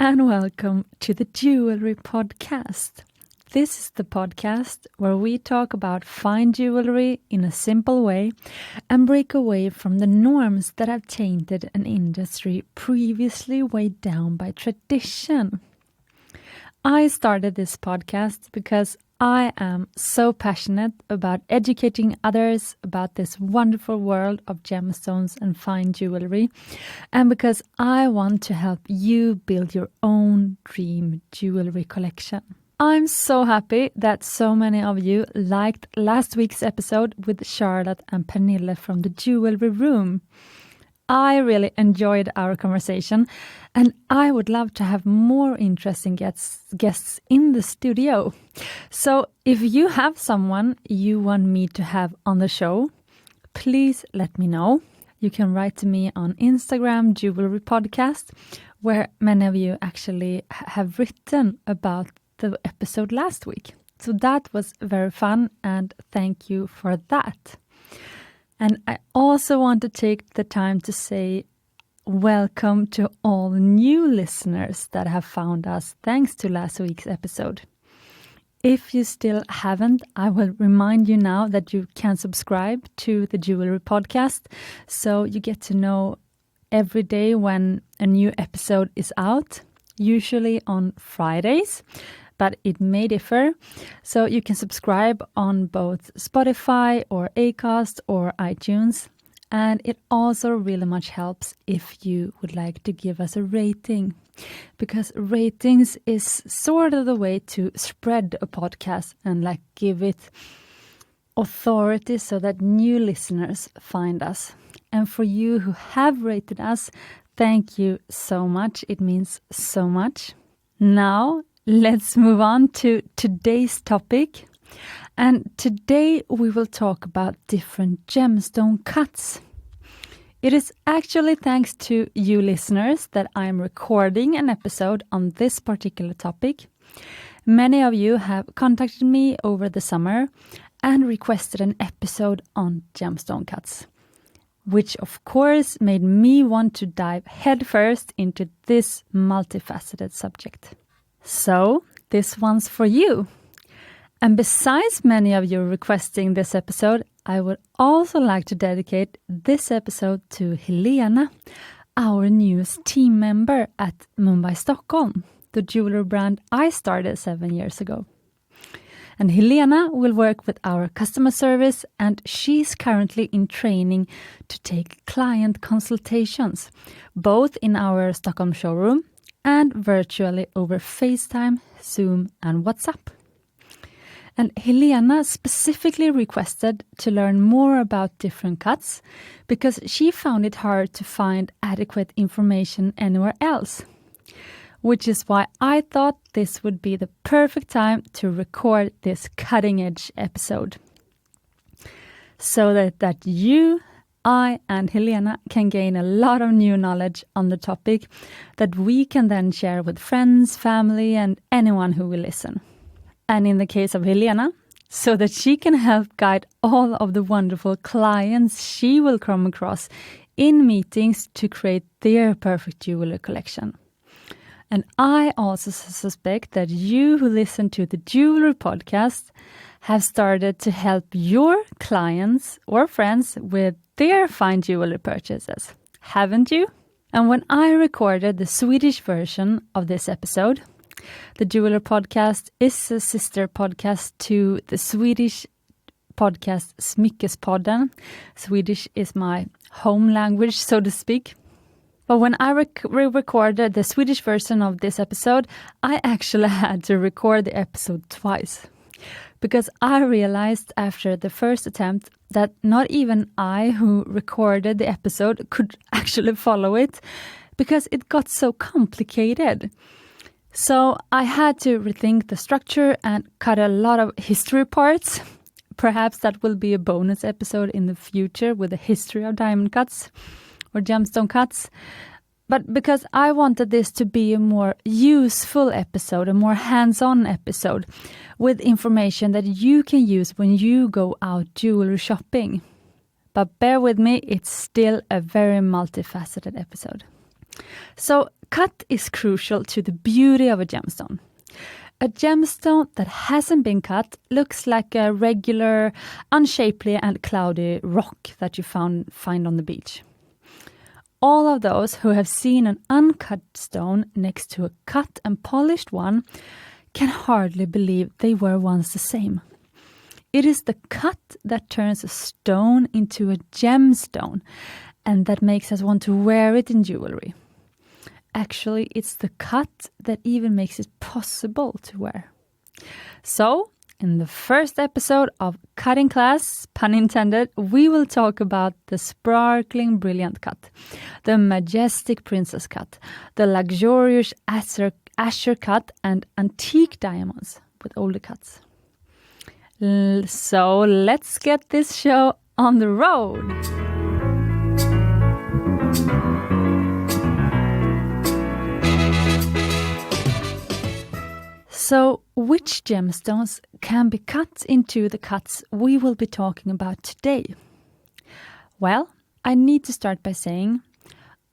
and welcome to the Jewelry Podcast. This is the podcast where we talk about fine jewelry in a simple way and break away from the norms that have tainted an industry previously weighed down by tradition. I started this podcast because I am so passionate about educating others about this wonderful world of gemstones and fine jewelry, and because I want to help you build your own dream jewelry collection. I'm so happy that so many of you liked last week's episode with Charlotte and Pernille from the Jewelry Room. I really enjoyed our conversation, and I would love to have more interesting guests in the studio. So if you have someone you want me to have on the show, please let me know. You can write to me on Instagram, Jewelry Podcast, where many of you actually have written about the episode last week. So that was very fun, and thank you for that. And I also want to take the time to say welcome to all new listeners that have found us thanks to last week's episode. If you still haven't, I will remind you now that you can subscribe to the Jewelry Podcast so you get to know every day when a new episode is out, usually on Fridays. But it may differ. So you can subscribe on both Spotify or Acast or iTunes. And it also really much helps if you would like to give us a rating, because ratings is sort of the way to spread a podcast and like give it authority so that new listeners find us. And for you who have rated us, thank you so much. It means so much. Now, let's move on to today's topic. And today we will talk about different gemstone cuts. It is actually thanks to you listeners that I am recording an episode on this particular topic. Many of you have contacted me over the summer and requested an episode on gemstone cuts, which of course made me want to dive headfirst into this multifaceted subject. So, this one's for you. And besides many of you requesting this episode, I would also like to dedicate this episode to Helena, our newest team member at Mumbai, Stockholm, the jewelry brand I started 7 years ago. And Helena will work with our customer service, and she's currently in training to take client consultations, both in our Stockholm showroom and virtually over FaceTime, Zoom, and WhatsApp. And Helena specifically requested to learn more about different cuts because she found it hard to find adequate information anywhere else. Which is why I thought this would be the perfect time to record this cutting-edge episode. So that you, I and Helena can gain a lot of new knowledge on the topic that we can then share with friends, family, and anyone who will listen. And in the case of Helena, so that she can help guide all of the wonderful clients she will come across in meetings to create their perfect jewelry collection. And I also suspect that you who listen to the Jewelry Podcast have started to help your clients or friends with their fine jewelry purchases, haven't you? And when I recorded the Swedish version of this episode, the Jewelry Podcast is a sister podcast to the Swedish podcast Smyckespodden. Swedish is my home language, so to speak. But when I recorded the Swedish version of this episode, I actually had to record the episode twice. Because I realized after the first attempt that not even I who recorded the episode could actually follow it, because it got so complicated. So I had to rethink the structure and cut a lot of history parts. Perhaps that will be a bonus episode in the future with the history of diamond cuts or gemstone cuts. But because I wanted this to be a more useful episode, a more hands-on episode with information that you can use when you go out jewelry shopping. But bear with me, it's still a very multifaceted episode. So cut is crucial to the beauty of a gemstone. A gemstone that hasn't been cut looks like a regular, unshapely and cloudy rock that you find on the beach. All of those who have seen an uncut stone next to a cut and polished one can hardly believe they were once the same. It is the cut that turns a stone into a gemstone, and that makes us want to wear it in jewelry. Actually, it's the cut that even makes it possible to wear. So, in the first episode of Cutting Class, pun intended, we will talk about the sparkling brilliant cut, the majestic princess cut, the luxurious asscher cut, and antique diamonds with older cuts. So let's get this show on the road. So, which gemstones can be cut into the cuts we will be talking about today? Well, I need to start by saying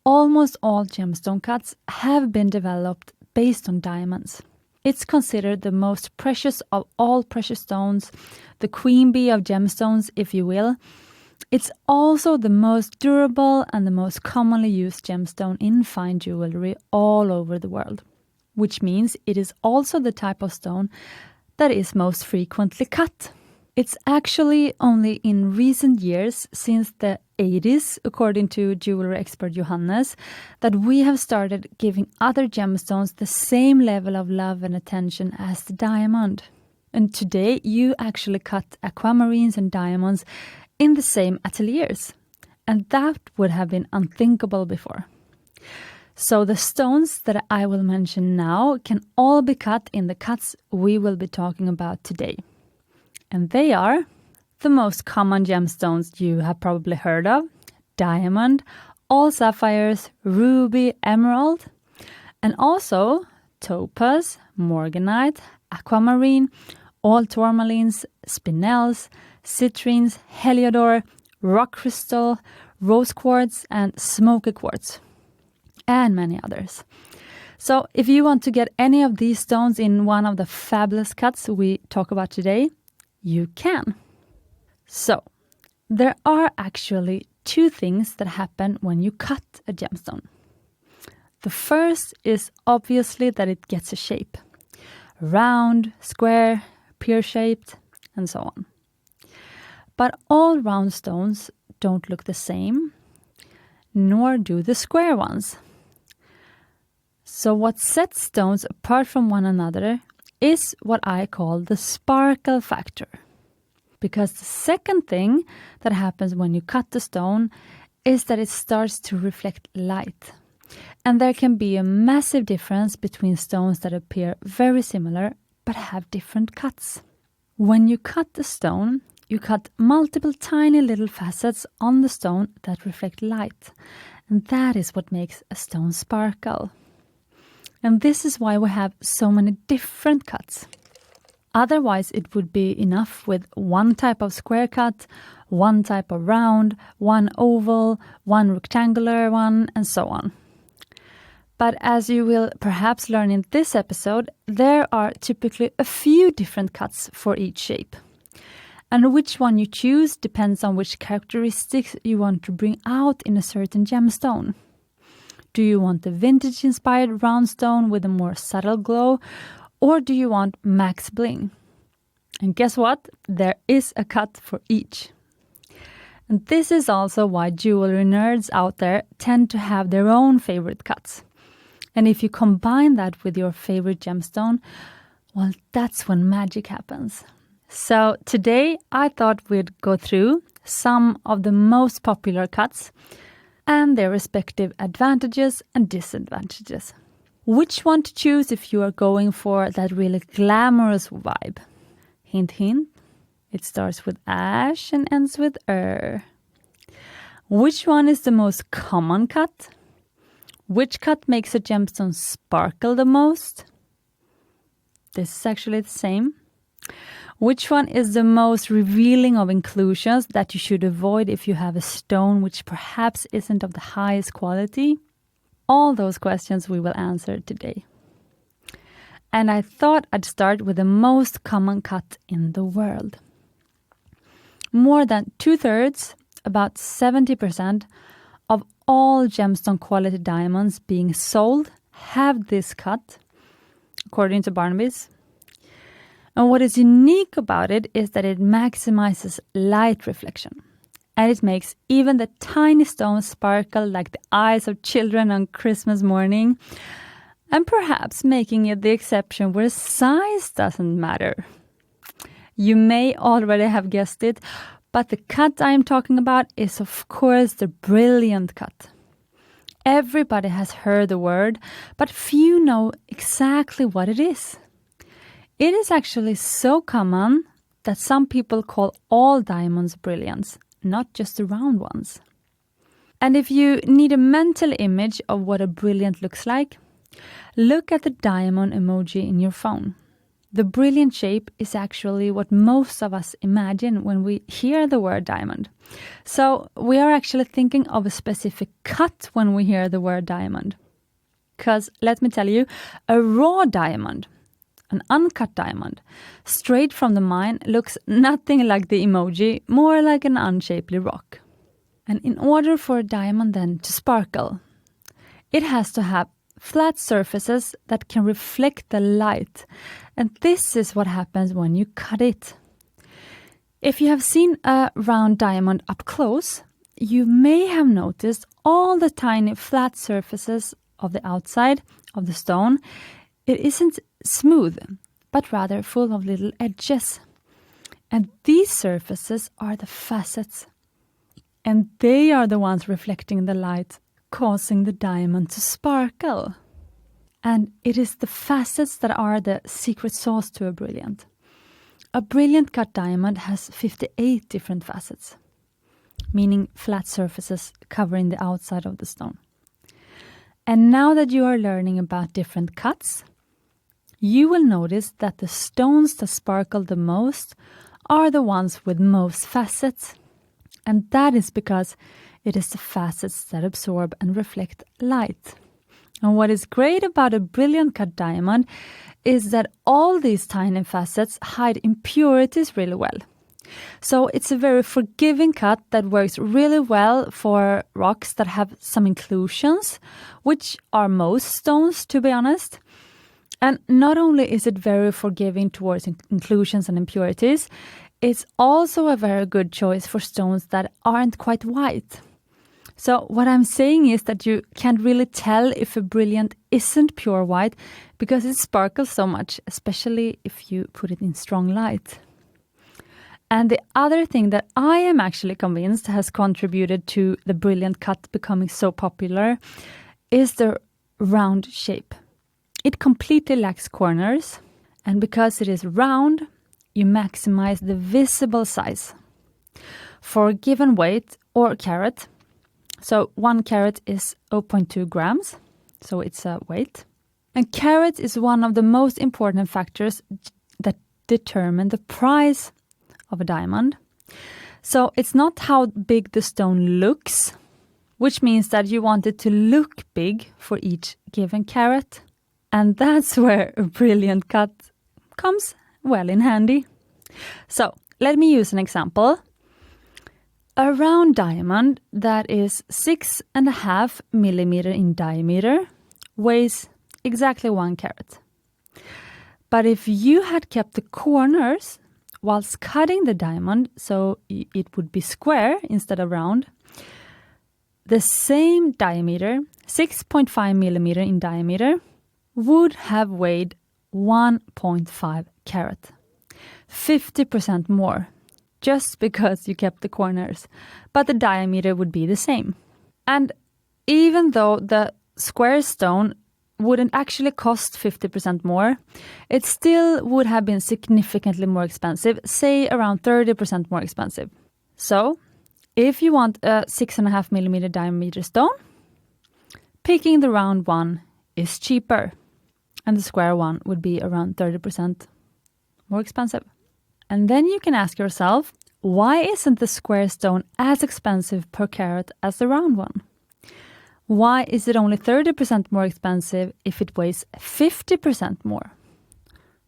almost all gemstone cuts have been developed based on diamonds. It's considered the most precious of all precious stones, the queen bee of gemstones, if you will. It's also the most durable and the most commonly used gemstone in fine jewelry all over the world, which means it is also the type of stone that is most frequently cut. It's actually only in recent years, since the 80s, according to jewelry expert Johannes, that we have started giving other gemstones the same level of love and attention as the diamond. And today you actually cut aquamarines and diamonds in the same ateliers. And that would have been unthinkable before. So the stones that I will mention now can all be cut in the cuts we will be talking about today. And they are the most common gemstones you have probably heard of: diamond, all sapphires, ruby, emerald, and also topaz, morganite, aquamarine, all tourmalines, spinels, citrines, heliodor, rock crystal, rose quartz, and smoky quartz, and many others. So if you want to get any of these stones in one of the fabulous cuts we talk about today, you can. So there are actually two things that happen when you cut a gemstone. The first is obviously that it gets a shape: round, square, pear-shaped, and so on. But all round stones don't look the same, nor do the square ones. So what sets stones apart from one another is what I call the sparkle factor. Because the second thing that happens when you cut the stone is that it starts to reflect light. And there can be a massive difference between stones that appear very similar but have different cuts. When you cut the stone, you cut multiple tiny little facets on the stone that reflect light. And that is what makes a stone sparkle. And this is why we have so many different cuts. Otherwise, it would be enough with one type of square cut, one type of round, one oval, one rectangular one, and so on. But as you will perhaps learn in this episode, there are typically a few different cuts for each shape. And which one you choose depends on which characteristics you want to bring out in a certain gemstone. Do you want a vintage-inspired round stone with a more subtle glow, or do you want max bling? And guess what? There is a cut for each. And this is also why jewelry nerds out there tend to have their own favorite cuts. And if you combine that with your favorite gemstone, well, that's when magic happens. So today I thought we'd go through some of the most popular cuts and their respective advantages and disadvantages. Which one to choose if you are going for that really glamorous vibe? Hint, hint. It starts with ash and ends with Which one is the most common cut? Which cut makes a gemstone sparkle the most? This is actually the same. Which one is the most revealing of inclusions that you should avoid if you have a stone which perhaps isn't of the highest quality? all those questions we will answer today. And I thought I'd start with the most common cut in the world. More than 2/3, about 70% of all gemstone quality diamonds being sold have this cut, according to Barnaby's. And what is unique about it is that it maximizes light reflection. And it makes even the tiny stones sparkle like the eyes of children on Christmas morning. And perhaps making it the exception where size doesn't matter. You may already have guessed it, but the cut I'm talking about is of course the brilliant cut. Everybody has heard the word, but few know exactly what it is. It is actually so common that some people call all diamonds brilliants, not just the round ones. And if you need a mental image of what a brilliant looks like, look at the diamond emoji in your phone. The brilliant shape is actually what most of us imagine when we hear the word diamond. So we are actually thinking of a specific cut when we hear the word diamond. Because let me tell you, a raw diamond, an uncut diamond, straight from the mine, looks nothing like the emoji, more like an unshapely rock. And in order for a diamond then to sparkle, it has to have flat surfaces that can reflect the light. And this is what happens when you cut it. If you have seen a round diamond up close, you may have noticed all the tiny flat surfaces of the outside of the stone. It isn't smooth, but rather full of little edges. And these surfaces are the facets. And they are the ones reflecting the light, causing the diamond to sparkle. And it is the facets that are the secret sauce to a brilliant. A brilliant cut diamond has 58 different facets, meaning flat surfaces covering the outside of the stone. And now that you are learning about different cuts, you will notice that the stones that sparkle the most are the ones with most facets. And that is because it is the facets that absorb and reflect light. And what is great about a brilliant cut diamond is that all these tiny facets hide impurities really well. So it's a very forgiving cut that works really well for rocks that have some inclusions, which are most stones, to be honest. And not only is it very forgiving towards inclusions and impurities, it's also a very good choice for stones that aren't quite white. So what I'm saying is that you can't really tell if a brilliant isn't pure white because it sparkles so much, especially if you put it in strong light. And the other thing that I am actually convinced has contributed to the brilliant cut becoming so popular is the round shape. It completely lacks corners, and because it is round, you maximize the visible size. For a given weight or carat, so 1 carat is 0.2 grams, so it's a weight. And carat is one of the most important factors that determine the price of a diamond. So it's not how big the stone looks, which means that you want it to look big for each given carat. And that's where a brilliant cut comes well in handy. So let me use an example. A round diamond that is 6.5 millimeter in diameter weighs exactly 1 carat. But if you had kept the corners whilst cutting the diamond, so it would be square instead of round, the same diameter, 6.5 millimeter in diameter, would have weighed 1.5 carat. 50% more, just because you kept the corners, but the diameter would be the same. And even though the square stone wouldn't actually cost 50% more, it still would have been significantly more expensive, say around 30% more expensive. So, if you want a 6.5 millimeter diameter stone, picking the round one is cheaper, and the square one would be around 30% more expensive. And then you can ask yourself, why isn't the square stone as expensive per carat as the round one? Why is it only 30% more expensive if it weighs 50% more?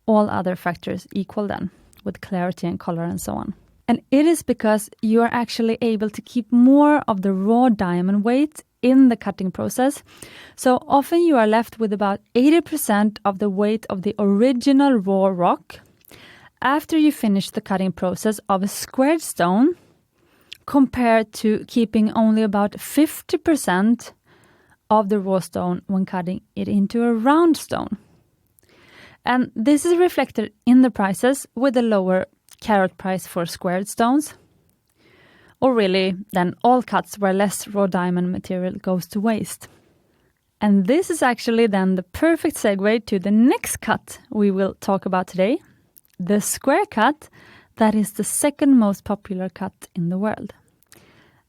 All other factors equal then, with clarity and color and so on. And it is because you are actually able to keep more of the raw diamond weight in the cutting process. So often you are left with about 80% of the weight of the original raw rock after you finish the cutting process of a squared stone, compared to keeping only about 50% of the raw stone when cutting it into a round stone. And this is reflected in the prices, with a lower carat price for squared stones. Or really, then all cuts where less raw diamond material goes to waste. And this is actually then the perfect segue to the next cut we will talk about today, the square cut, that is the second most popular cut in the world.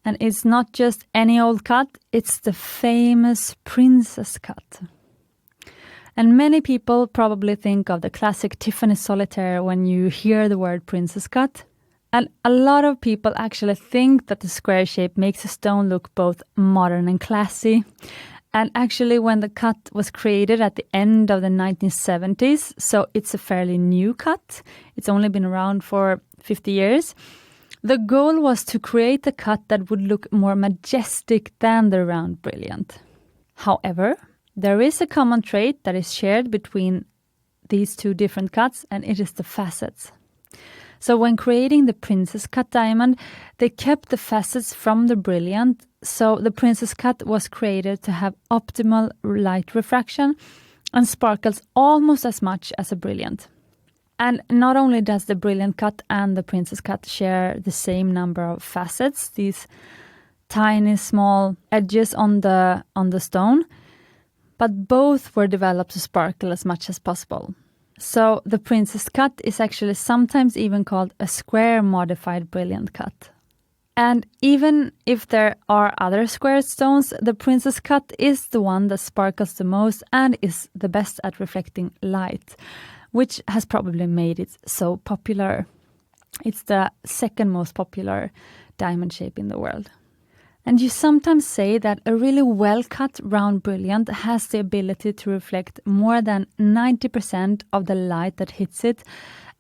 And it's not just any old cut, it's the famous princess cut. And many people probably think of the classic Tiffany solitaire when you hear the word princess cut. And a lot of people actually think that the square shape makes a stone look both modern and classy. And actually, when the cut was created at the end of the 1970s, so it's a fairly new cut, it's only been around for 50 years, the goal was to create a cut that would look more majestic than the round brilliant. However, there is a common trait that is shared between these two different cuts, and it is the facets. So when creating the princess cut diamond, they kept the facets from the brilliant, so the princess cut was created to have optimal light refraction and sparkles almost as much as a brilliant. And not only does the brilliant cut and the princess cut share the same number of facets, these tiny small edges on the stone, but both were developed to sparkle as much as possible. So the princess cut is actually sometimes even called a square modified brilliant cut. And even if there are other square stones, the princess cut is the one that sparkles the most and is the best at reflecting light, which has probably made it so popular. It's the second most popular diamond shape in the world. And you sometimes say that a really well-cut round brilliant has the ability to reflect more than 90% of the light that hits it.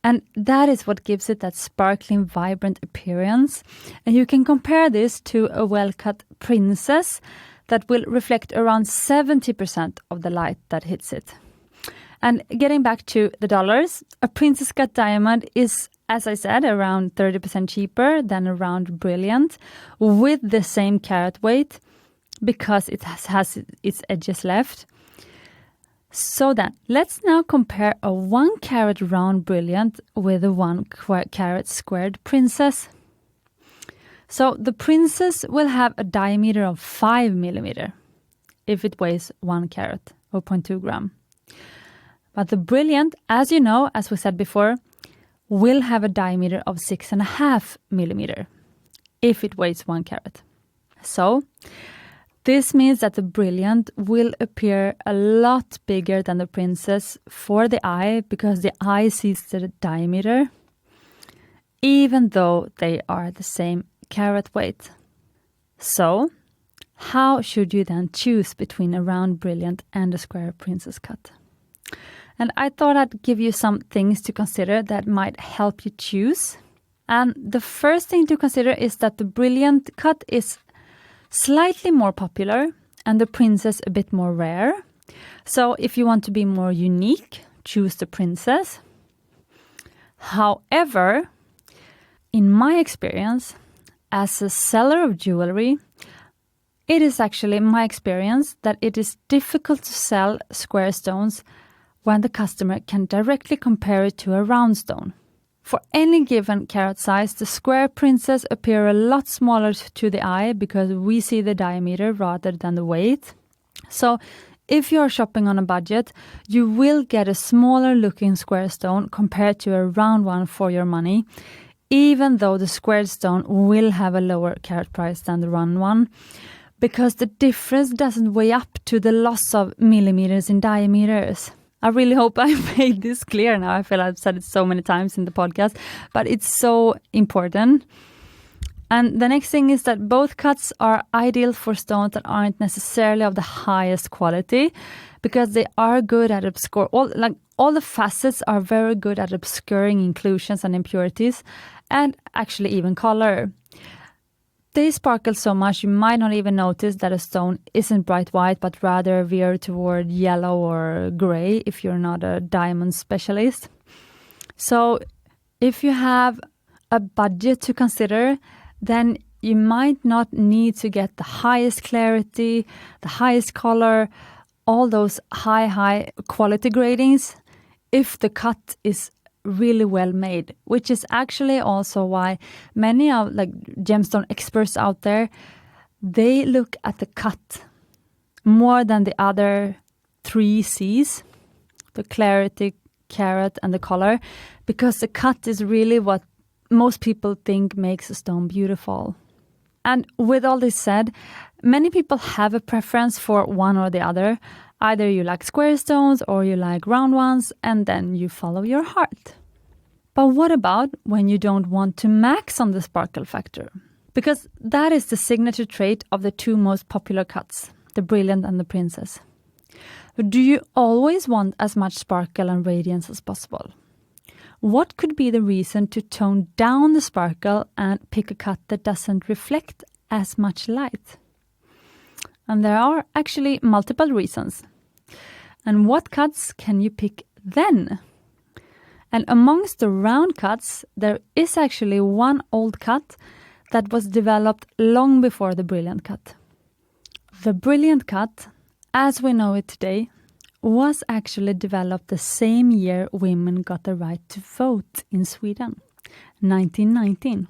And that is what gives it that sparkling, vibrant appearance. And you can compare this to a well-cut princess that will reflect around 70% of the light that hits it. And getting back to the dollars, a princess cut diamond is, as I said, around 30% cheaper than a round brilliant with the same carat weight because it has its edges left. So then, let's now compare a 1 carat round brilliant with a 1 carat squared princess. So the princess will have a diameter of 5 millimeter if it weighs 1 carat, 0.2 gram. But the brilliant, as you know, as we said before, will have a diameter of 6.5 millimeter if it weighs 1 carat. So this means that the brilliant will appear a lot bigger than the princess for the eye because the eye sees the diameter, even though they are the same carat weight. So how should you then choose between a round brilliant and a square princess cut? And I thought I'd give you some things to consider that might help you choose. And the first thing to consider is that the brilliant cut is slightly more popular and the princess a bit more rare. So if you want to be more unique, choose the princess. However, in my experience, as a seller of jewelry, it is actually my experience that it is difficult to sell square stones when the customer can directly compare it to a round stone. For any given carat size, the square princess appear a lot smaller to the eye because we see the diameter rather than the weight. So if you're shopping on a budget, you will get a smaller looking square stone compared to a round one for your money, even though the squared stone will have a lower carat price than the round one, because the difference doesn't weigh up to the loss of millimeters in diameters. I really hope I made this clear now. I feel I've said it so many times in the podcast, but it's so important. And the next thing is that both cuts are ideal for stones that aren't necessarily of the highest quality, because they are good at all the facets are very good at obscuring inclusions and impurities, and actually even color. They sparkle so much you might not even notice that a stone isn't bright white, but rather veer toward yellow or gray if you're not a diamond specialist. So if you have a budget to consider, then you might not need to get the highest clarity, the highest color, all those high quality gradings if the cut is really well made, which is actually also why many of gemstone experts out there, they look at the cut more than the other 3 C's, the clarity, carat, and the color, because the cut is really what most people think makes a stone beautiful. And with all this said, many people have a preference for one or the other. Either you like square stones or you like round ones, and then you follow your heart. But what about when you don't want to max on the sparkle factor? Because that is the signature trait of the 2 most popular cuts, the Brilliant and the Princess. Do you always want as much sparkle and radiance as possible? What could be the reason to tone down the sparkle and pick a cut that doesn't reflect as much light? And there are actually multiple reasons. And what cuts can you pick then? And amongst the round cuts, there is actually one old cut that was developed long before the Brilliant cut. The Brilliant cut, as we know it today, was actually developed the same year women got the right to vote in Sweden, 1919.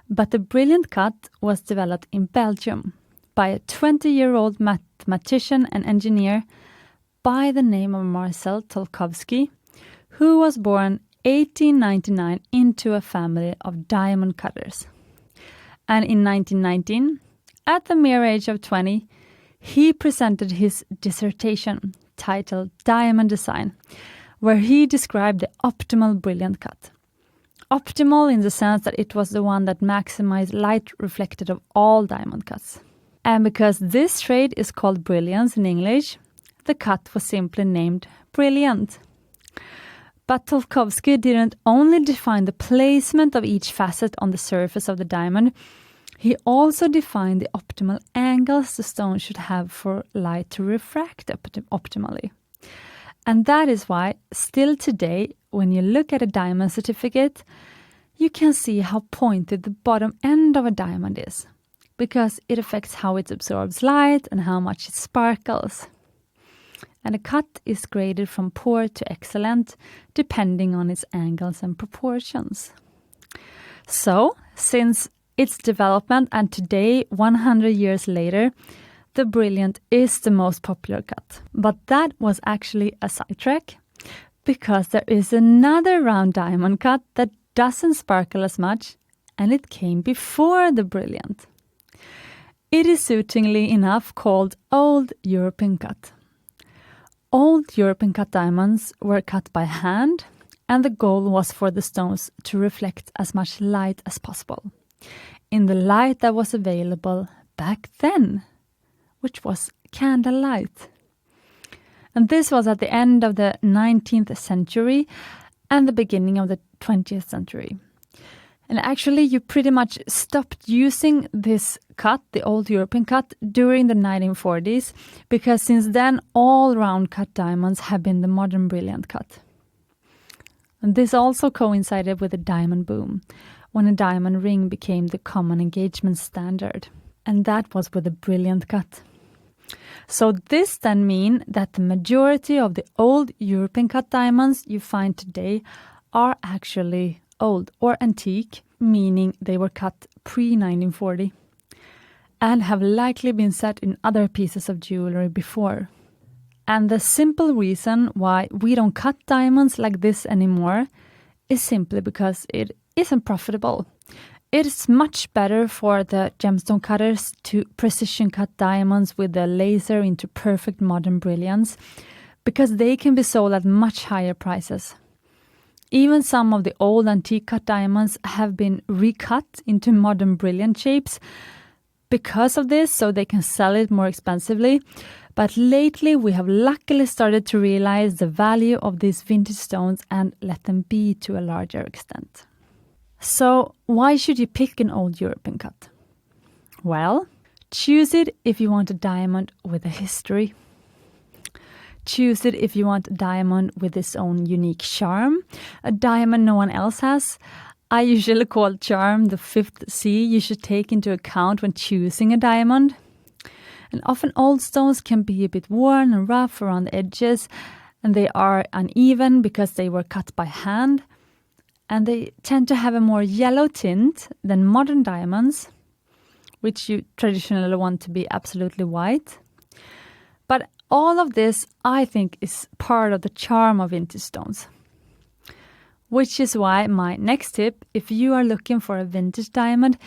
But the Brilliant cut was developed in Belgium by a 20-year-old mathematician and engineer by the name of Marcel Tolkovsky, who was born 1899 into a family of diamond cutters. And in 1919, at the mere age of 20, he presented his dissertation titled Diamond Design, where he described the optimal Brilliant cut. Optimal in the sense that it was the one that maximized light reflected of all diamond cuts. And because this trait is called brilliance in English, the cut was simply named Brilliant. But Tolkovsky didn't only define the placement of each facet on the surface of the diamond, he also defined the optimal angles the stone should have for light to refract optimally. And that is why, still today, when you look at a diamond certificate, you can see how pointed the bottom end of a diamond is, because it affects how it absorbs light and how much it sparkles. And a cut is graded from poor to excellent, depending on its angles and proportions. So, since its development and today, 100 years later, the Brilliant is the most popular cut. But that was actually a sidetrack, because there is another round diamond cut that doesn't sparkle as much, and it came before the Brilliant. It is suitingly enough called Old European cut. Old European cut diamonds were cut by hand, and the goal was for the stones to reflect as much light as possible, in the light that was available back then, which was candlelight. And this was at the end of the 19th century and the beginning of the 20th century. And actually, you pretty much stopped using this cut, the Old European cut, during the 1940s, because since then, all round cut diamonds have been the modern Brilliant cut. And this also coincided with the diamond boom, when a diamond ring became the common engagement standard. And that was with the Brilliant cut. So this then means that the majority of the Old European cut diamonds you find today are actually old or antique, meaning they were cut pre-1940 and have likely been set in other pieces of jewelry before. And the simple reason why we don't cut diamonds like this anymore is simply because it isn't profitable. It is much better for the gemstone cutters to precision cut diamonds with a laser into perfect modern brilliance, because they can be sold at much higher prices. Even some of the old antique cut diamonds have been recut into modern brilliant shapes because of this, so they can sell it more expensively. But lately we have luckily started to realize the value of these vintage stones and let them be to a larger extent. So why should you pick an old European cut? Well, choose it if you want a diamond with a history. Choose it if you want a diamond with its own unique charm, a diamond no one else has. I usually call charm the fifth C you should take into account when choosing a diamond. And often old stones can be a bit worn and rough around the edges, and they are uneven because they were cut by hand. And they tend to have a more yellow tint than modern diamonds, which you traditionally want to be absolutely white. But all of this, I think, is part of the charm of vintage stones. Which is why my next tip, if you are looking for a vintage diamond,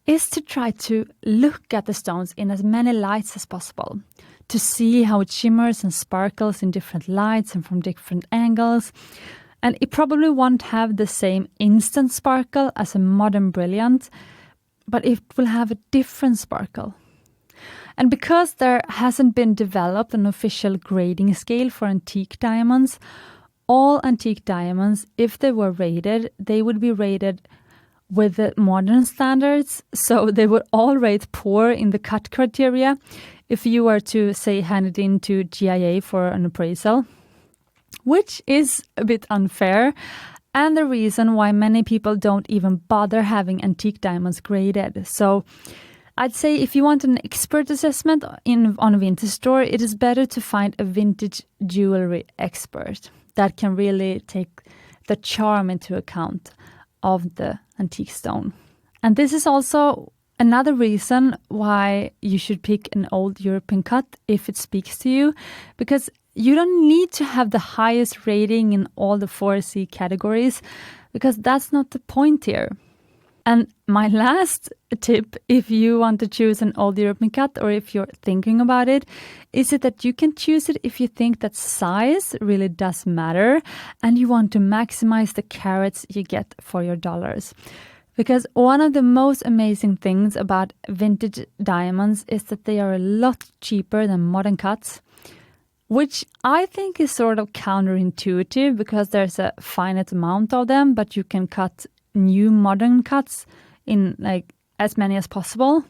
is to try to look at the stones in as many lights as possible, to see how it shimmers and sparkles in different lights and from different angles. And it probably won't have the same instant sparkle as a modern brilliant, but it will have a different sparkle. And because there hasn't been developed an official grading scale for antique diamonds, all antique diamonds, if they were rated, they would be rated with the modern standards. So they would all rate poor in the cut criteria if you were to, say, hand it in to GIA for an appraisal, which is a bit unfair, and the reason why many people don't even bother having antique diamonds graded. So I'd say if you want an expert assessment on a vintage store, it is better to find a vintage jewelry expert that can really take the charm into account of the antique stone. And this is also another reason why you should pick an old European cut if it speaks to you, because you don't need to have the highest rating in all the 4C categories, because that's not the point here. And my last tip, if you want to choose an old European cut or if you're thinking about it, is that you can choose it if you think that size really does matter and you want to maximize the carats you get for your dollars. Because one of the most amazing things about vintage diamonds is that they are a lot cheaper than modern cuts, which I think is sort of counterintuitive because there's a finite amount of them, but you can cut new modern cuts in like as many as possible.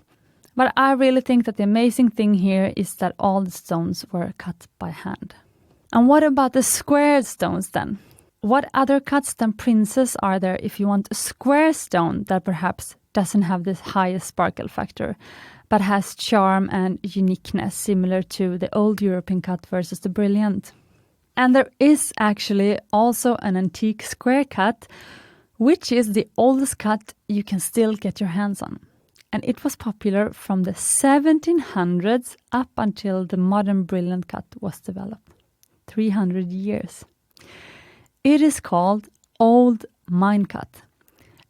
But I really think that the amazing thing here is that all the stones were cut by hand. And what about the squared stones then? What other cuts than princes are there if you want a square stone that perhaps doesn't have this highest sparkle factor, but has charm and uniqueness similar to the old European cut versus the brilliant? And there is actually also an antique square cut, which is the oldest cut you can still get your hands on. And it was popular from the 1700s up until the modern brilliant cut was developed. 300 years. It is called Old Mine Cut.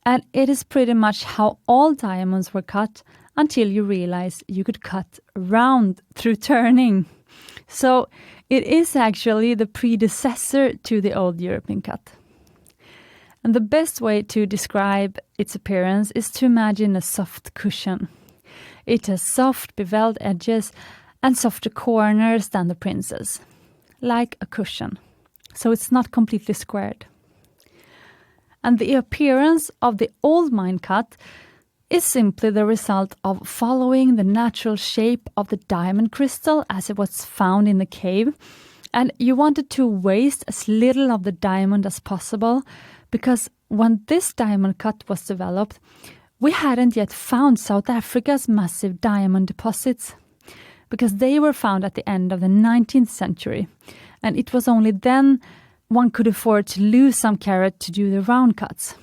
And it is pretty much how all diamonds were cut until you realize you could cut round through turning. So it is actually the predecessor to the old European cut. And the best way to describe its appearance is to imagine a soft cushion. It has soft beveled edges and softer corners than the princes, like a cushion. So it's not completely squared. And the appearance of the old mine cut is simply the result of following the natural shape of the diamond crystal as it was found in the cave. And you wanted to waste as little of the diamond as possible, because when this diamond cut was developed, we hadn't yet found South Africa's massive diamond deposits, because they were found at the end of the 19th century. And it was only then one could afford to lose some carat to do the round cuts.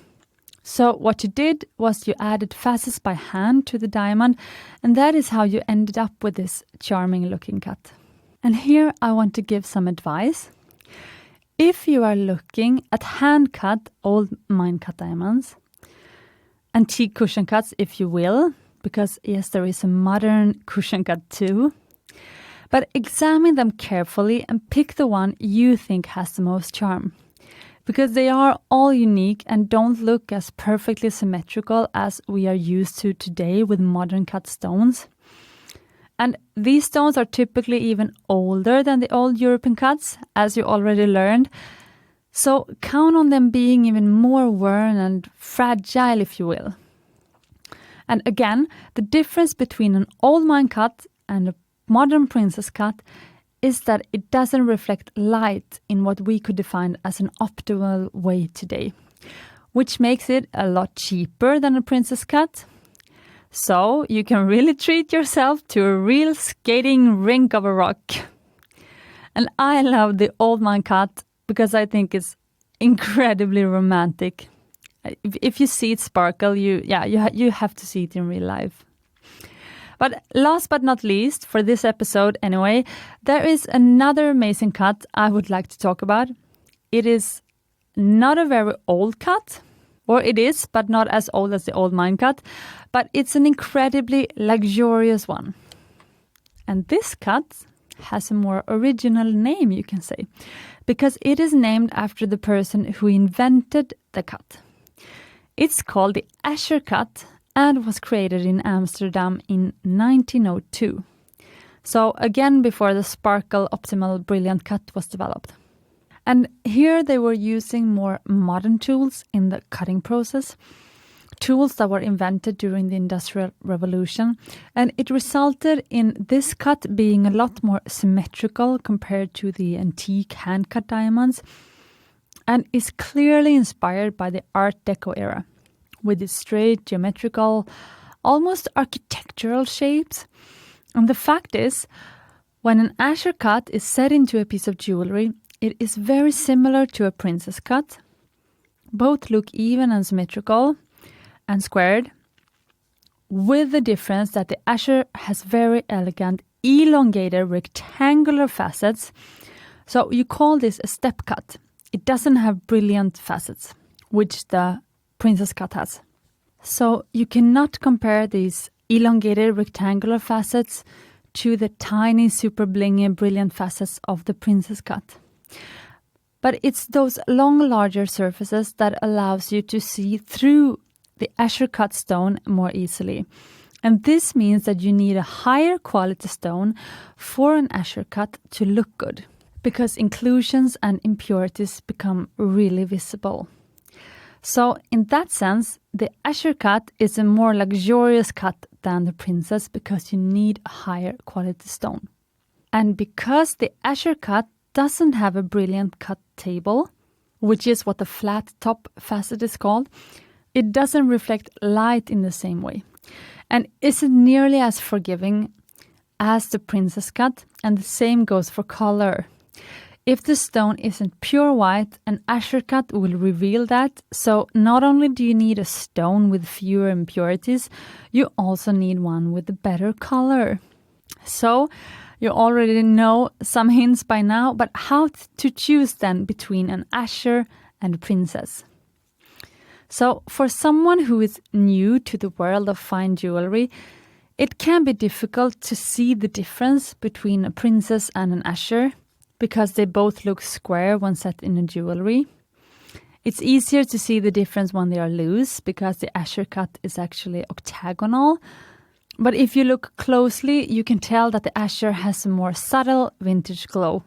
So what you did was you added facets by hand to the diamond, and that is how you ended up with this charming looking cut. And here I want to give some advice. If you are looking at hand-cut old mine-cut diamonds, antique cushion cuts if you will, because yes, there is a modern cushion cut too, but examine them carefully and pick the one you think has the most charm. because they are all unique and don't look as perfectly symmetrical as we are used to today with modern cut stones. And these stones are typically even older than the old European cuts, as you already learned. So count on them being even more worn and fragile, if you will. And again, the difference between an old mine cut and a modern princess cut is that it doesn't reflect light in what we could define as an optimal way today, which makes it a lot cheaper than a princess cut. So you can really treat yourself to a real skating rink of a rock. And I love the old mine cut because I think it's incredibly romantic. If you see it sparkle, you have to see it in real life. But last but not least, for this episode anyway, there is another amazing cut I would like to talk about. It is not a very old cut, or it is, but not as old as the old mine cut, but it's an incredibly luxurious one. And this cut has a more original name, you can say, because it is named after the person who invented the cut. It's called the asscher cut and was created in Amsterdam in 1902. So again, before the sparkle optimal brilliant cut was developed. And here they were using more modern tools in the cutting process, tools that were invented during the Industrial Revolution. And it resulted in this cut being a lot more symmetrical compared to the antique hand-cut diamonds, and is clearly inspired by the Art Deco era, with its straight, geometrical, almost architectural shapes. And the fact is, when an asscher cut is set into a piece of jewelry, it is very similar to a princess cut. Both look even and symmetrical and squared, with the difference that the asscher has very elegant, elongated, rectangular facets. So you call this a step cut. It doesn't have brilliant facets, which the princess cut has. So you cannot compare these elongated rectangular facets to the tiny, super blingy, brilliant facets of the princess cut. But it's those long, larger surfaces that allows you to see through the asscher cut stone more easily. And this means that you need a higher quality stone for an asscher cut to look good, because inclusions and impurities become really visible. So in that sense, the asscher cut is a more luxurious cut than the princess because you need a higher quality stone. And because the asscher cut doesn't have a brilliant cut table, which is what the flat top facet is called, it doesn't reflect light in the same way, and isn't nearly as forgiving as the princess cut, and the same goes for color. If the stone isn't pure white, an asscher cut will reveal that, so not only do you need a stone with fewer impurities, you also need one with a better color. So you already know some hints by now, but how to choose then between an asscher and a princess? So for someone who is new to the world of fine jewelry, it can be difficult to see the difference between a princess and an asscher because they both look square when set in a jewelry. It's easier to see the difference when they are loose because the asscher cut is actually octagonal. But if you look closely, you can tell that the asscher has a more subtle vintage glow,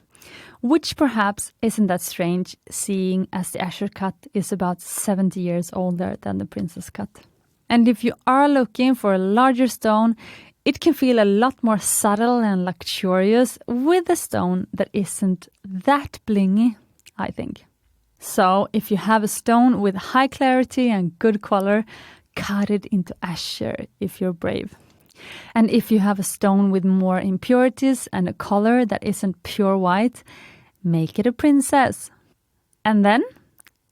which perhaps isn't that strange, seeing as the asscher cut is about 70 years older than the princess cut. And if you are looking for a larger stone, it can feel a lot more subtle and luxurious with a stone that isn't that blingy, I think. So if you have a stone with high clarity and good color, cut it into asscher if you're brave. And if you have a stone with more impurities and a color that isn't pure white, make it a princess. And then,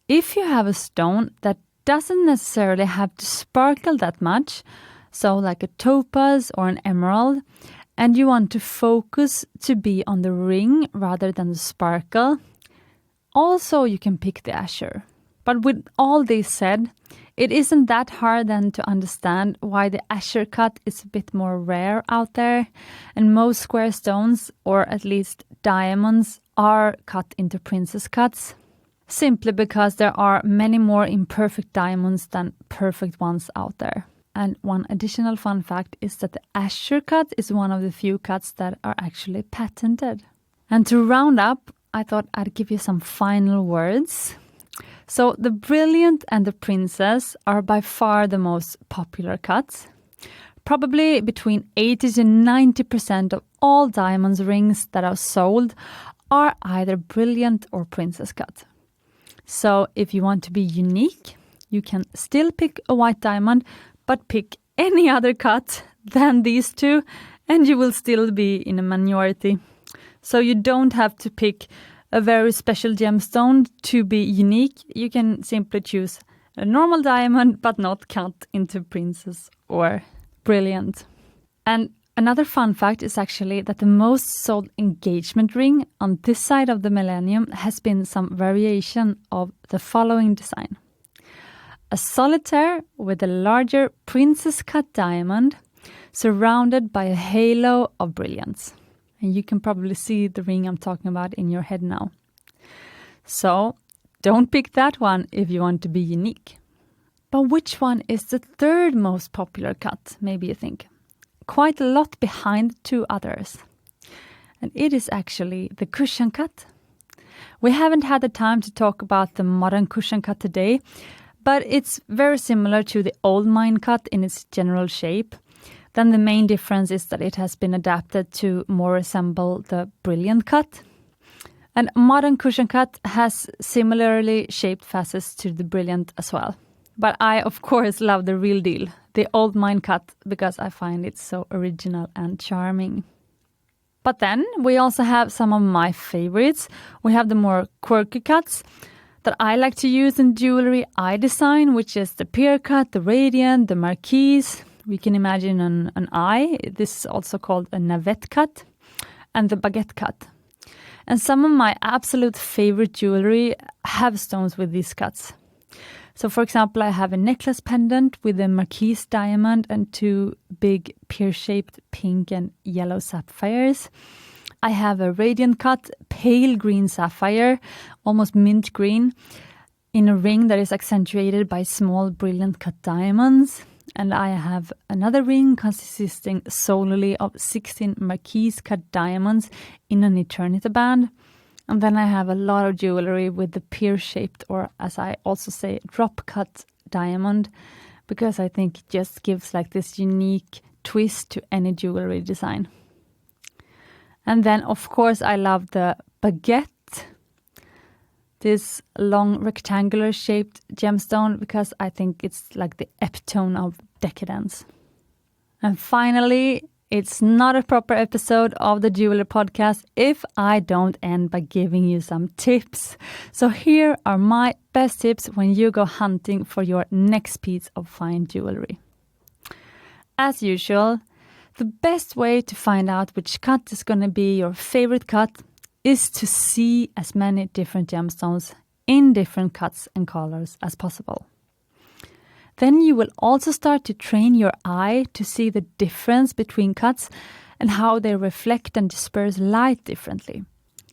if you have a stone that doesn't necessarily have to sparkle that much, so like a topaz or an emerald, and you want to focus to be on the ring rather than the sparkle, also you can pick the asscher. But with all this said, it isn't that hard then to understand why the asscher cut is a bit more rare out there, and most square stones, or at least diamonds, are cut into princess cuts. simply because there are many more imperfect diamonds than perfect ones out there. And one additional fun fact is that the asscher cut is one of the few cuts that are actually patented. And to round up, I thought I'd give you some final words. So the brilliant and the princess are by far the most popular cuts. Probably between 80 to 90% of all diamonds rings that are sold are either brilliant or princess cut. So if you want to be unique, you can still pick a white diamond, but pick any other cut than these two, and you will still be in a minority. So you don't have to pick a very special gemstone to be unique. You can simply choose a normal diamond, but not cut into princess or brilliant. And another fun fact is actually that the most sold engagement ring on this side of the millennium has been some variation of the following design. A solitaire with a larger princess cut diamond surrounded by a halo of brilliance. And you can probably see the ring I'm talking about in your head now. So don't pick that one if you want to be unique. But which one is the third most popular cut, maybe you think? Quite a lot behind two others. And it is actually the cushion cut. We haven't had the time to talk about the modern cushion cut today, but it's very similar to the old mine cut in its general shape. Then the main difference is that it has been adapted to more resemble the brilliant cut. And modern cushion cut has similarly shaped facets to the brilliant as well. But I, of course, love the real deal, the old mine cut, because I find it so original and charming. But then we also have some of my favorites. We have the more quirky cuts that I like to use in jewelry I design, which is the pear cut, the radiant, the marquise. We can imagine an eye. This is also called a navette cut, and the baguette cut. And some of my absolute favorite jewelry have stones with these cuts. So for example, I have a necklace pendant with a marquise diamond and two big pear-shaped pink and yellow sapphires. I have a radiant cut, pale green sapphire, almost mint green, in a ring that is accentuated by small brilliant cut diamonds. And I have another ring consisting solely of 16 marquise cut diamonds in an eternity band. And then I have a lot of jewelry with the pear-shaped, or as I also say, drop-cut diamond, because I think it just gives like this unique twist to any jewelry design. And then, of course, I love the baguette, this long rectangular shaped gemstone, because I think it's like the epitome of decadence. And finally, it's not a proper episode of the Jeweler Podcast if I don't end by giving you some tips. So here are my best tips when you go hunting for your next piece of fine jewelry. As usual, the best way to find out which cut is going to be your favorite cut is to see as many different gemstones in different cuts and colors as possible. Then you will also start to train your eye to see the difference between cuts and how they reflect and disperse light differently.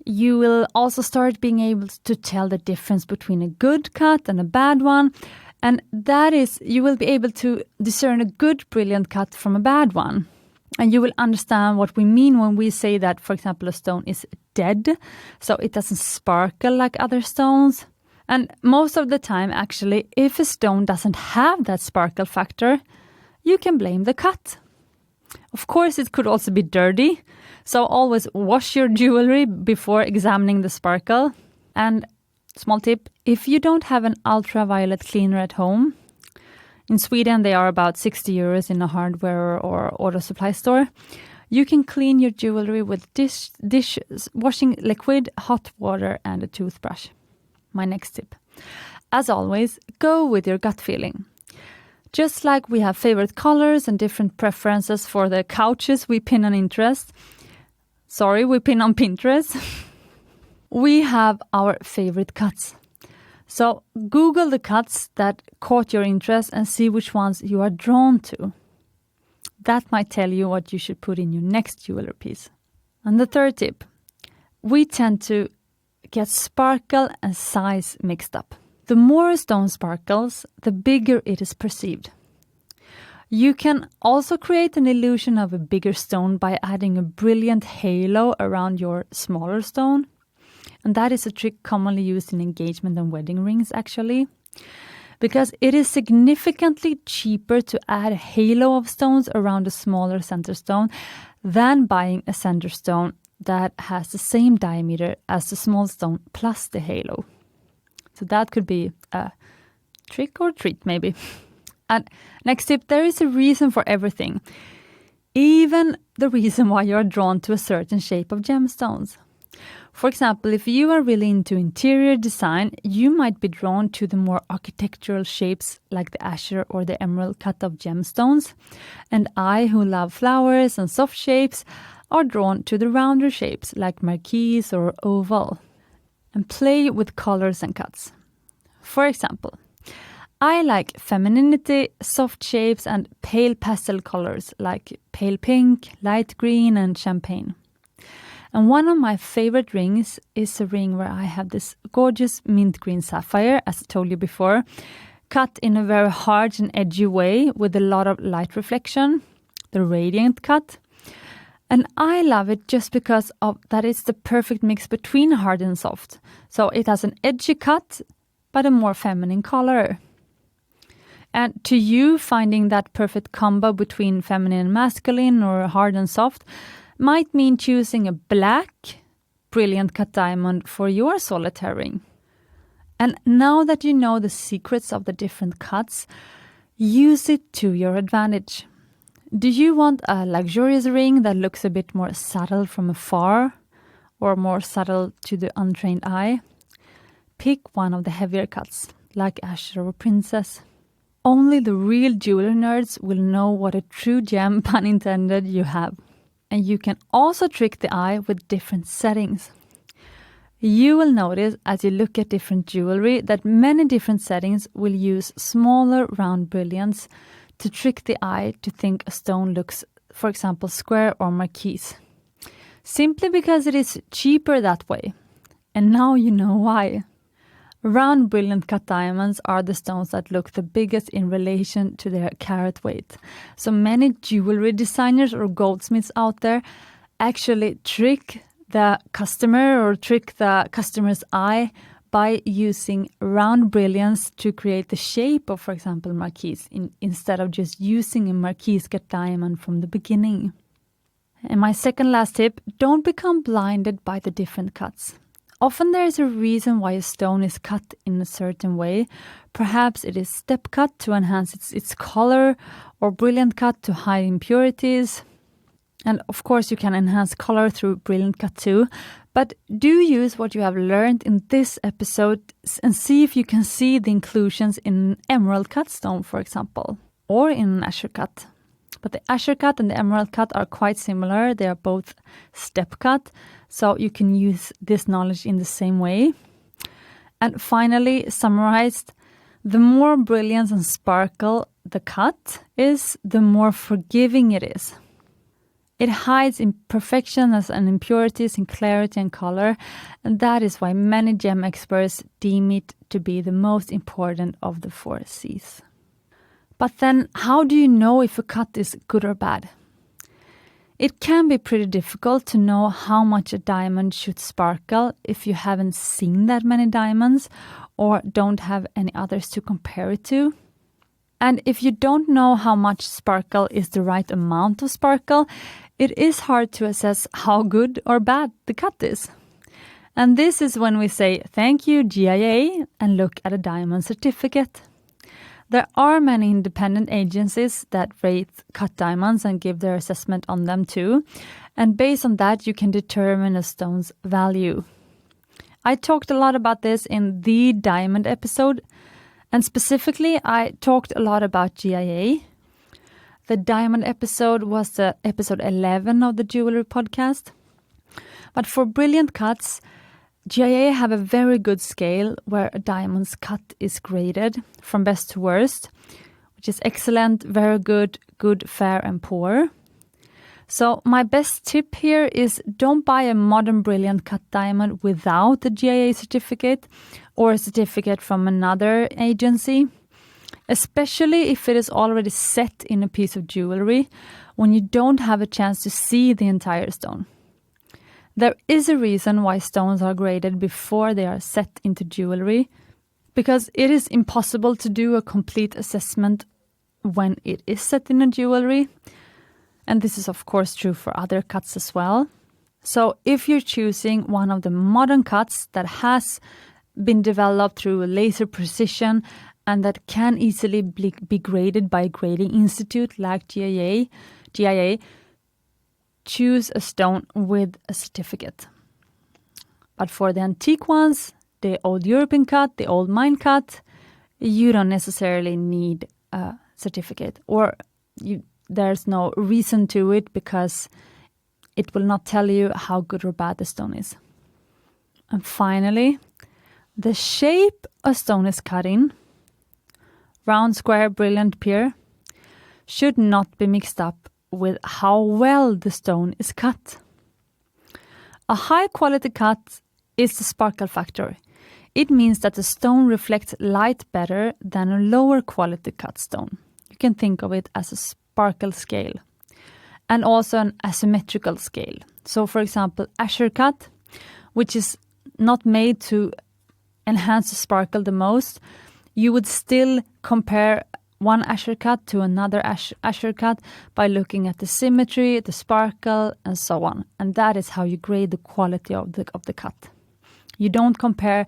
You will also start being able to tell the difference between a good cut and a bad one. And that is, you will be able to discern a good brilliant cut from a bad one. And you will understand what we mean when we say that, for example, a stone is dead, so it doesn't sparkle like other stones. And most of the time, actually, if a stone doesn't have that sparkle factor, you can blame the cut. Of course, it could also be dirty, so always wash your jewelry before examining the sparkle. And small tip, if you don't have an ultraviolet cleaner at home, in Sweden they are about 60 euros in a hardware or auto supply store, you can clean your jewelry with dish washing liquid, hot water and a toothbrush. My next tip. As always, go with your gut feeling. Just like we have favorite colors and different preferences for the couches we pin on Pinterest, we have our favorite cuts. So Google the cuts that caught your interest and see which ones you are drawn to. That might tell you what you should put in your next jewelry piece. And the third tip, we tend to get sparkle and size mixed up. The more a stone sparkles, the bigger it is perceived. You can also create an illusion of a bigger stone by adding a brilliant halo around your smaller stone. And that is a trick commonly used in engagement and wedding rings, actually. Because it is significantly cheaper to add a halo of stones around a smaller center stone than buying a center stone that has the same diameter as the small stone plus the halo. So that could be a trick or treat, maybe. And next tip, there is a reason for everything. Even the reason why you're drawn to a certain shape of gemstones. For example, if you are really into interior design, you might be drawn to the more architectural shapes like the asscher or the emerald cut of gemstones. And I, who love flowers and soft shapes, are drawn to the rounder shapes like marquise or oval. And play with colors and cuts. For example, I like femininity, soft shapes, and pale pastel colors like pale pink, light green, and champagne. And one of my favorite rings is a ring where I have this gorgeous mint green sapphire, as I told you before, cut in a very hard and edgy way with a lot of light reflection, the radiant cut. And I love it just because of that it's the perfect mix between hard and soft. So it has an edgy cut, but a more feminine color. And to you, finding that perfect combo between feminine and masculine or hard and soft might mean choosing a black, brilliant cut diamond for your solitaire ring. And now that you know the secrets of the different cuts, use it to your advantage. Do you want a luxurious ring that looks a bit more subtle from afar or more subtle to the untrained eye? Pick one of the heavier cuts, like asscher or princess. Only the real jeweler nerds will know what a true gem, pun intended, you have. And you can also trick the eye with different settings. You will notice as you look at different jewelry that many different settings will use smaller round brilliants to trick the eye to think a stone looks, for example, square or marquise. Simply because it is cheaper that way. And now you know why. Round brilliant cut diamonds are the stones that look the biggest in relation to their carat weight. So many jewelry designers or goldsmiths out there actually trick the customer or trick the customer's eye by using round brilliants to create the shape of, for example, marquise, instead of just using a marquise cut diamond from the beginning. And my second last tip, don't become blinded by the different cuts. Often there is a reason why a stone is cut in a certain way. Perhaps it is step cut to enhance its color, or brilliant cut to hide impurities. And of course you can enhance color through brilliant cut too. But do use what you have learned in this episode and see if you can see the inclusions in emerald cut stone, for example, or in an asscher cut. But the asscher cut and the emerald cut are quite similar. They are both step cut, so you can use this knowledge in the same way. And finally, summarized, the more brilliance and sparkle the cut is, the more forgiving it is. It hides imperfections and impurities in clarity and color, and that is why many gem experts deem it to be the most important of the 4 C's. But then, how do you know if a cut is good or bad? It can be pretty difficult to know how much a diamond should sparkle if you haven't seen that many diamonds or don't have any others to compare it to. And if you don't know how much sparkle is the right amount of sparkle, it is hard to assess how good or bad the cut is. And this is when we say thank you GIA and look at a diamond certificate. There are many independent agencies that rate cut diamonds and give their assessment on them too. And based on that, you can determine a stone's value. I talked a lot about this in the diamond episode. And specifically, I talked a lot about GIA. The diamond episode was the episode 11 of the Jewelry Podcast. But for brilliant cuts, GIA have a very good scale where a diamond's cut is graded from best to worst, which is excellent, very good, good, fair, and poor. So my best tip here is don't buy a modern brilliant cut diamond without a GIA certificate or a certificate from another agency, especially if it is already set in a piece of jewelry when you don't have a chance to see the entire stone. There is a reason why stones are graded before they are set into jewelry, because it is impossible to do a complete assessment when it is set in a jewelry. And this is of course true for other cuts as well. So if you're choosing one of the modern cuts that has been developed through laser precision and that can easily be graded by a grading institute like GIA, choose a stone with a certificate. But for the antique ones, the old European cut, the old mine cut, you don't necessarily need a certificate, or there's no reason to it because it will not tell you how good or bad the stone is. And finally, the shape a stone is cut in, round, square, brilliant, pear, should not be mixed up with how well the stone is cut. A high quality cut is the sparkle factor. It means that the stone reflects light better than a lower quality cut stone. You can think of it as a sparkle scale and also an asymmetrical scale. So for example, asscher cut, which is not made to enhance the sparkle the most, you would still compare one asscher cut to another asscher cut by looking at the symmetry, the sparkle, and so on. And that is how you grade the quality of the cut. You don't compare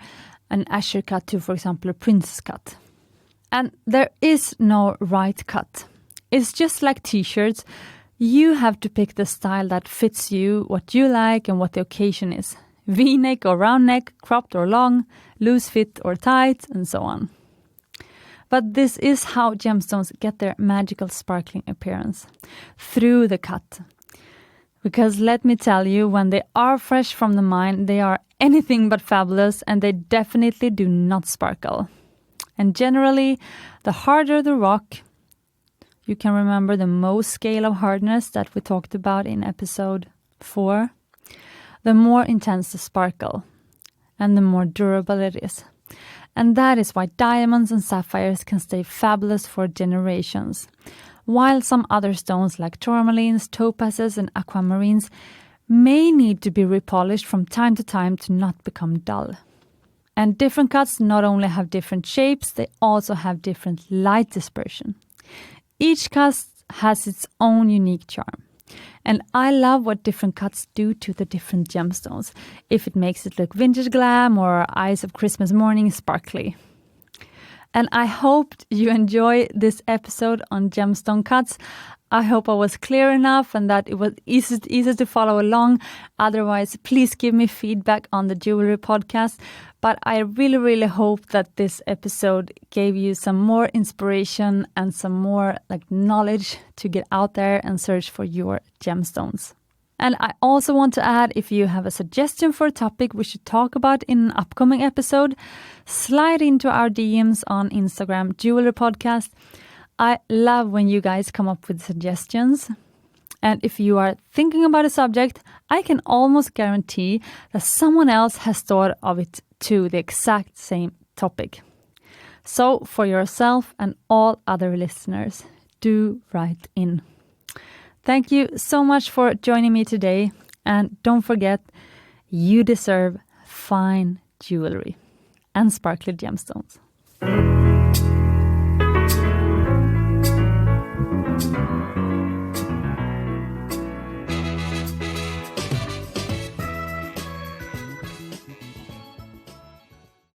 an asscher cut to, for example, a princess cut. And there is no right cut. It's just like t-shirts. You have to pick the style that fits you, what you like, and what the occasion is. V-neck or round neck, cropped or long, loose fit or tight, and so on. But this is how gemstones get their magical sparkling appearance, through the cut. Because let me tell you, when they are fresh from the mine, they are anything but fabulous, and they definitely do not sparkle. And generally, the harder the rock, you can remember the Mohs scale of hardness that we talked about in episode 4, the more intense the sparkle, and the more durable it is. And that is why diamonds and sapphires can stay fabulous for generations, while some other stones like tourmalines, topazes, and aquamarines may need to be repolished from time to time to not become dull. And different cuts not only have different shapes, they also have different light dispersion. Each cut has its own unique charm. And I love what different cuts do to the different gemstones, if it makes it look vintage glam or Eyes of Christmas Morning sparkly. And I hope you enjoy this episode on gemstone cuts. I hope I was clear enough and that it was easy to follow along. Otherwise, please give me feedback on the Jewelry Podcast. But I really, really hope that this episode gave you some more inspiration and some more knowledge to get out there and search for your gemstones. And I also want to add, if you have a suggestion for a topic we should talk about in an upcoming episode, slide into our DMs on Instagram, Jewelry Podcast. I love when you guys come up with suggestions. And if you are thinking about a subject, I can almost guarantee that someone else has thought of it too, the exact same topic. So for yourself and all other listeners, do write in. Thank you so much for joining me today. And don't forget, you deserve fine jewelry and sparkly gemstones.